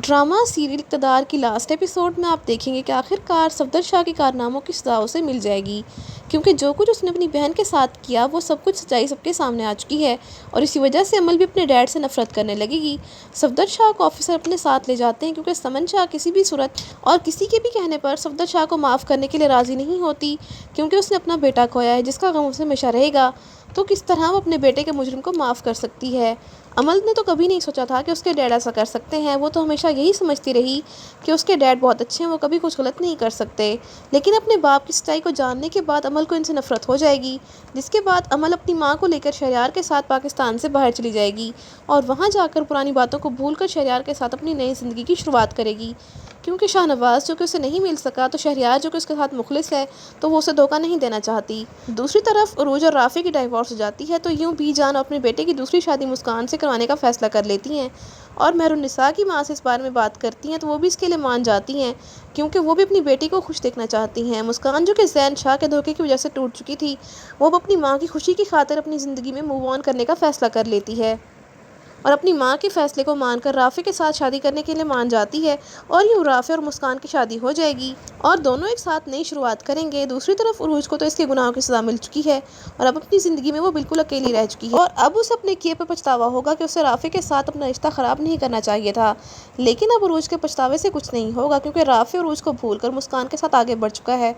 Drama serial اقتدار کی last episode میں آپ دیکھیں گے کہ آخر کار صفدر شاہ کے کارناموں کی سزا اسے مل جائے گی، کیونکہ جو کچھ اس نے اپنی بہن کے ساتھ کیا وہ سب کچھ سچائی سب کے سامنے آ چکی ہے، اور اسی وجہ سے امل بھی اپنے ڈیڈ سے نفرت کرنے لگے گی۔ صفدر شاہ کو آفیسر اپنے ساتھ لے جاتے ہیں کیونکہ سمن شاہ کسی بھی صورت اور کسی کے بھی کہنے پر صفدر شاہ کو معاف کرنے کے لیے راضی نہیں ہوتی، کیونکہ اس نے اپنا بیٹا کھویا ہے جس کا غم اسے ہمیشہ رہے گا، تو کس طرح وہ اپنے بیٹے کے مجرم کو معاف کر سکتی ہے۔ امل نے تو کبھی نہیں سوچا تھا کہ اس کے ڈیڈ ایسا کر سکتے ہیں، وہ تو ہمیشہ یہی سمجھتی رہی کہ اس کے ڈیڈ بہت اچھے ہیں، وہ کبھی کچھ غلط نہیں کر سکتے، لیکن اپنے باپ کی سچائی کو جاننے کے بعد امل کو ان سے نفرت ہو جائے گی، جس کے بعد امل اپنی ماں کو لے کر شہریار کے ساتھ پاکستان سے باہر چلی جائے گی اور وہاں جا کر پرانی باتوں کو بھول کر شہریار کے ساتھ اپنی نئی زندگی کی شروعات کرے گی، کیونکہ شاہ نواز جو کہ اسے نہیں مل سکا تو شہریار جو کہ اس کے ساتھ مخلص ہے تو وہ اسے دھوکہ نہیں دینا چاہتی۔ دوسری طرف عروج اور رافع کی ڈائیورس ہو جاتی ہے تو یوں بی جان اپنے بیٹے کی دوسری شادی مسکان سے کروانے کا فیصلہ کر لیتی ہیں، اور مہرالنساء کی ماں سے اس بارے میں بات کرتی ہیں تو وہ بھی اس کے لیے مان جاتی ہیں، کیونکہ وہ بھی اپنی بیٹی کو خوش دیکھنا چاہتی ہیں۔ مسکان جو کہ زین شاہ کے دھوکے کی وجہ سے ٹوٹ چکی تھی، وہ اب اپنی ماں کی خوشی کی خاطر اپنی زندگی میں موو آن کرنے کا فیصلہ کر لیتی ہے اور اپنی ماں کے فیصلے کو مان کر رافع کے ساتھ شادی کرنے کے لیے مان جاتی ہے، اور یوں رافع اور مسکان کی شادی ہو جائے گی اور دونوں ایک ساتھ نئی شروعات کریں گے۔ دوسری طرف عروج کو تو اس کے گناہوں کی سزا مل چکی ہے اور اب اپنی زندگی میں وہ بالکل اکیلی رہ چکی ہے، اور اب اسے اپنے کیے پہ پچھتاوا ہوگا کہ اسے رافع کے ساتھ اپنا رشتہ خراب نہیں کرنا چاہیے تھا، لیکن اب عروج کے پچھتاوے سے کچھ نہیں ہوگا کیونکہ رافع عروج کو بھول کر مسکان کے ساتھ آگے بڑھ چکا ہے۔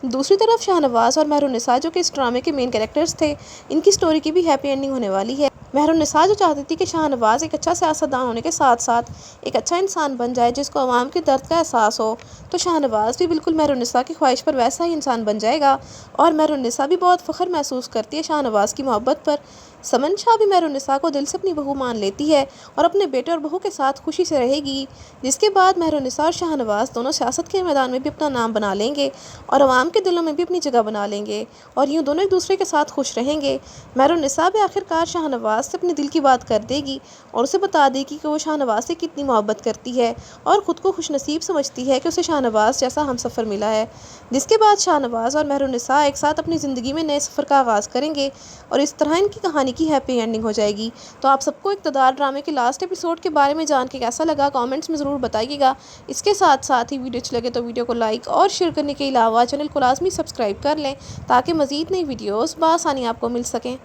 دوسری طرف شاہ نواز اور مہرالنساء جو کہ اس ڈرامے کے مین کیریکٹرز تھے، ان کی سٹوری کی بھی ہیپی اینڈنگ ہونے والی ہے۔ مہرالنساء جو چاہتی تھی کہ شاہ نواز ایک اچھا سیاستدان ہونے کے ساتھ ساتھ ایک اچھا انسان بن جائے جس کو عوام کے درد کا احساس ہو، تو شاہ نواز بھی بالکل مہرالنساء کی خواہش پر ویسا ہی انسان بن جائے گا، اور مہرالنساء بھی بہت فخر محسوس کرتی ہے شاہ نواز کی محبت پر۔ سمن شاہ بھی مہرالنساء کو دل سے اپنی بہو مان لیتی ہے اور اپنے بیٹے اور بہو کے ساتھ خوشی سے رہے گی، جس کے بعد مہرالنساء اور شاہ نواز دونوں سیاست کے میدان میں بھی اپنا نام بنا لیں گے اور عوام کے دلوں میں بھی اپنی جگہ بنا لیں گے، اور یوں دونوں ایک دوسرے کے ساتھ خوش رہیں گے۔ مہرالنساء بھی آخر کار شاہ نواز سے اپنے دل کی بات کر دے گی اور اسے بتا دے گی کہ وہ شاہ نواز سے کتنی محبت کرتی ہے اور خود کو خوش نصیب سمجھتی ہے کہ اسے شاہ نواز جیسا ہمسفر ملا ہے، جس کے بعد شاہ نواز اور مہرالنساء ایک ساتھ اپنی زندگی میں نئے سفر کا آغاز کریں گے اور اس طرح ان کی کہانی کی ہیپی اینڈنگ ہو جائے گی۔ تو آپ سب کو اقتدار ڈرامے کے لاسٹ ایپیسوڈ کے بارے میں جان کے کیسا لگا کامنٹس میں ضرور بتائیے گا۔ اس کے ساتھ ساتھ ہی ویڈیو اچھی لگے تو ویڈیو کو لائک اور شیئر کرنے کے علاوہ چینل کو لازمی سبسکرائب کر لیں تاکہ مزید نئی ویڈیوز بآسانی آپ کو مل سکیں۔